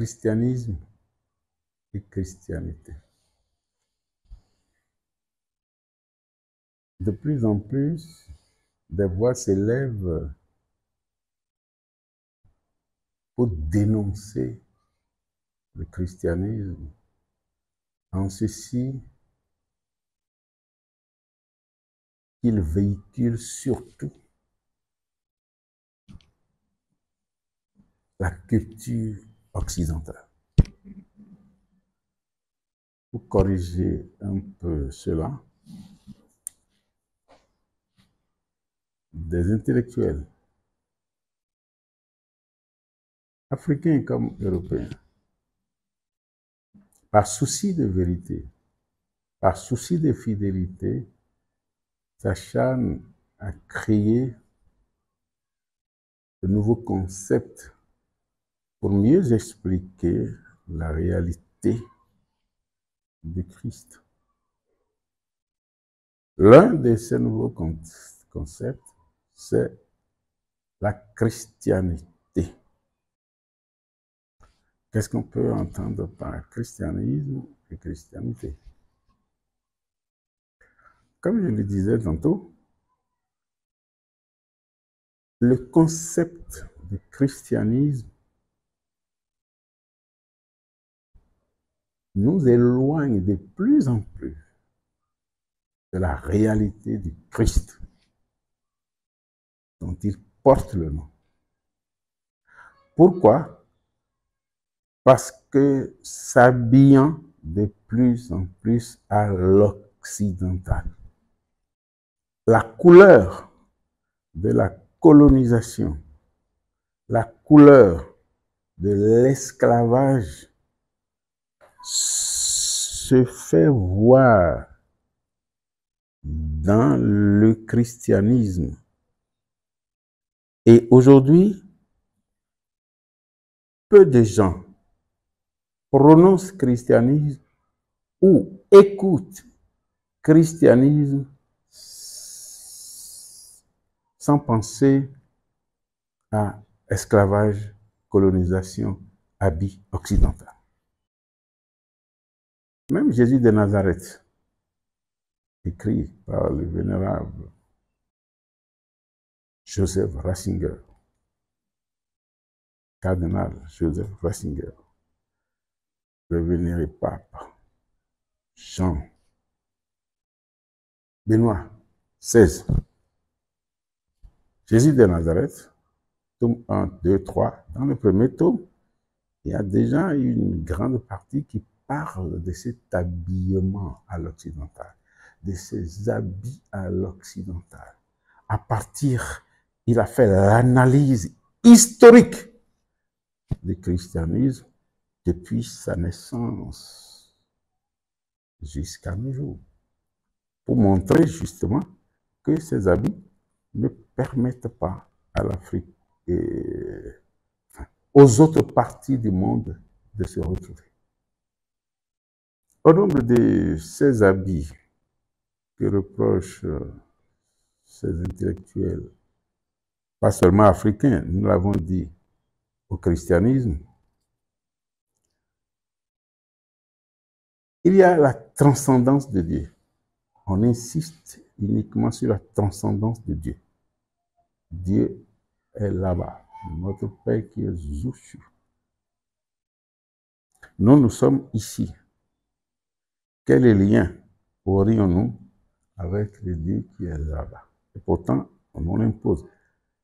christianisme et christianité. De plus en plus, des voix s'élèvent pour dénoncer le christianisme en ceci qu'il véhicule surtout la culture occidentale. Pour corriger un peu cela, des intellectuels, africains comme européens, par souci de vérité, par souci de fidélité, s'acharnent à créer de nouveaux concepts pour mieux expliquer la réalité du Christ. L'un de ces nouveaux concepts, c'est la christianité. Qu'est-ce qu'on peut entendre par christianisme et christianité? Comme je le disais tantôt, le concept de christianisme nous éloigne de plus en plus de la réalité du Christ dont il porte le nom. Pourquoi? Parce que s'habillant de plus en plus à l'occidental. La couleur de la colonisation, la couleur de l'esclavage se fait voir dans le christianisme. Et aujourd'hui, peu de gens prononcent christianisme ou écoutent christianisme sans penser à esclavage, colonisation, habit occidental. Même Jésus de Nazareth, écrit par le vénérable Joseph Ratzinger, cardinal Joseph Ratzinger, le vénéré pape Jean Benoît XVI. Jésus de Nazareth, tome 1, 2, 3. Dans le premier tome, il y a déjà une grande partie qui parle de cet habillement à l'occidental, de ces habits à l'occidental. À partir, il a fait l'analyse historique du christianisme depuis sa naissance jusqu'à nos jours, pour montrer justement que ces habits ne permettent pas à l'Afrique et aux autres parties du monde de se retrouver. Au nombre de ces habits que reprochent ces intellectuels, pas seulement africains, nous l'avons dit, au christianisme, il y a la transcendance de Dieu. On insiste uniquement sur la transcendance de Dieu. Dieu est là-bas, notre Père qui est Zushu. Nous sommes ici. Quel est le lien aurions-nous avec le Dieu qui est là-bas? Et pourtant, on nous l'impose.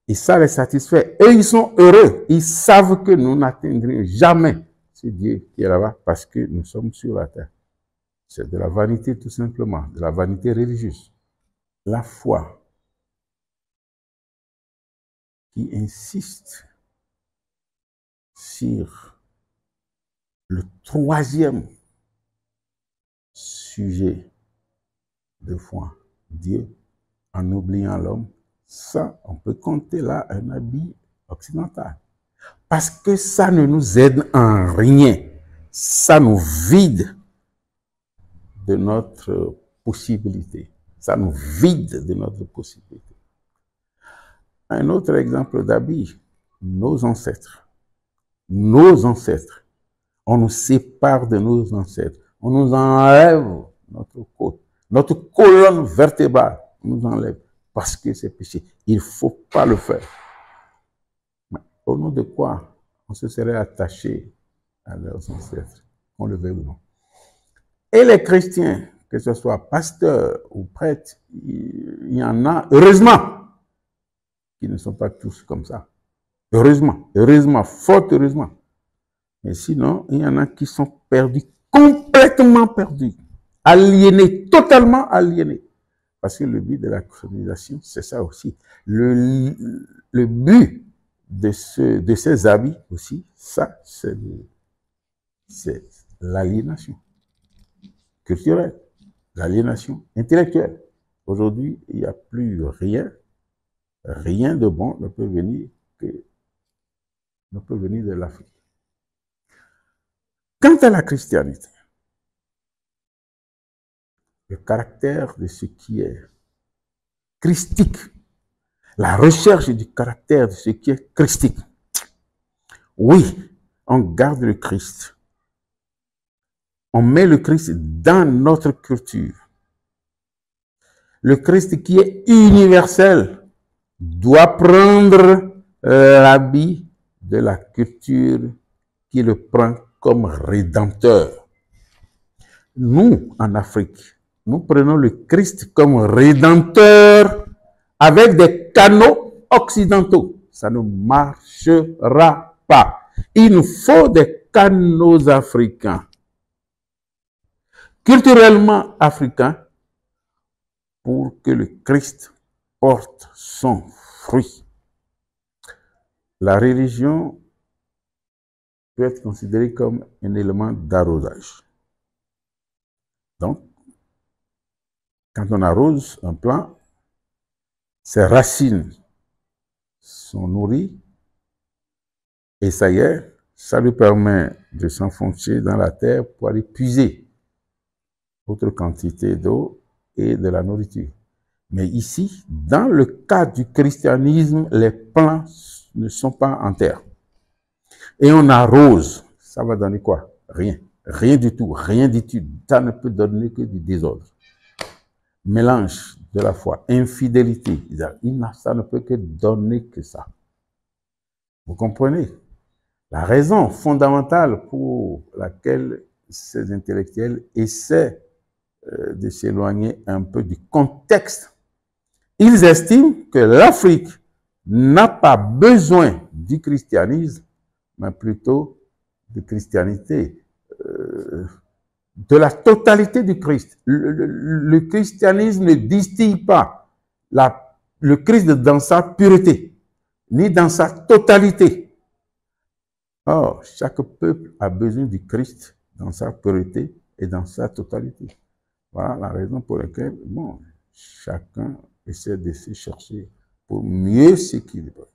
Et ça les satisfait. Et ils sont heureux. Ils savent que nous n'atteindrons jamais ce Dieu qui est là-bas parce que nous sommes sur la terre. C'est de la vanité tout simplement, de la vanité religieuse. La foi qui insiste sur le troisième sujet de foi, Dieu, en oubliant l'homme, ça, on peut compter là un habit occidental. Parce que ça ne nous aide en rien. Ça nous vide de notre possibilité. Ça nous vide de notre possibilité. Un autre exemple d'habit, nos ancêtres. Nos ancêtres On nous sépare de nos ancêtres. On nous enlève notre côte, notre colonne vertébrale. On nous enlève parce que c'est péché. Il ne faut pas le faire. Mais au nom de quoi on se serait attaché à leurs ancêtres, on le veut ou non. Et les chrétiens, que ce soit pasteurs ou prêtres, il y en a, heureusement, qui ne sont pas tous comme ça. Heureusement, heureusement, fort heureusement. Mais sinon, il y en a qui sont perdus, complètement perdus, aliénés, totalement aliénés. Parce que le but de la colonisation, c'est ça aussi. Le but de ces habits aussi, ça, c'est l'aliénation culturelle, l'aliénation intellectuelle. Aujourd'hui, il n'y a plus rien de bon ne peut venir de l'Afrique. Quant à la christianité, le caractère de ce qui est christique, la recherche du caractère de ce qui est christique. Oui, on garde le Christ. On met le Christ dans notre culture. Le Christ qui est universel doit prendre l'habit de la culture qui le prend comme rédempteur. Nous, en Afrique, nous prenons le Christ comme rédempteur avec des canaux occidentaux. Ça ne marchera pas. Il nous faut des canaux africains, culturellement africains, pour que le Christ porte son fruit. La religion peut être considérée comme un élément d'arrosage. Donc, quand on arrose un plant, ses racines sont nourries et ça y est, ça lui permet de s'enfoncer dans la terre pour aller puiser autre quantité d'eau et de la nourriture. Mais ici, dans le cas du christianisme, les plants ne sont pas en terre. Et on arrose. Ça va donner quoi? Rien. Rien du tout. Rien du tout. Ça ne peut donner que du désordre. Mélange de la foi, infidélité. Ça ne peut que donner que ça. Vous comprenez? La raison fondamentale pour laquelle ces intellectuels essaient de s'éloigner un peu du contexte. Ils estiment que l'Afrique n'a pas besoin du christianisme, mais plutôt de christianité, de la totalité du Christ. Le christianisme ne distille pas le Christ dans sa pureté, ni dans sa totalité. Or, chaque peuple a besoin du Christ dans sa pureté et dans sa totalité. Voilà la raison pour laquelle, bon, chacun essaie de se chercher pour mieux s'équilibrer.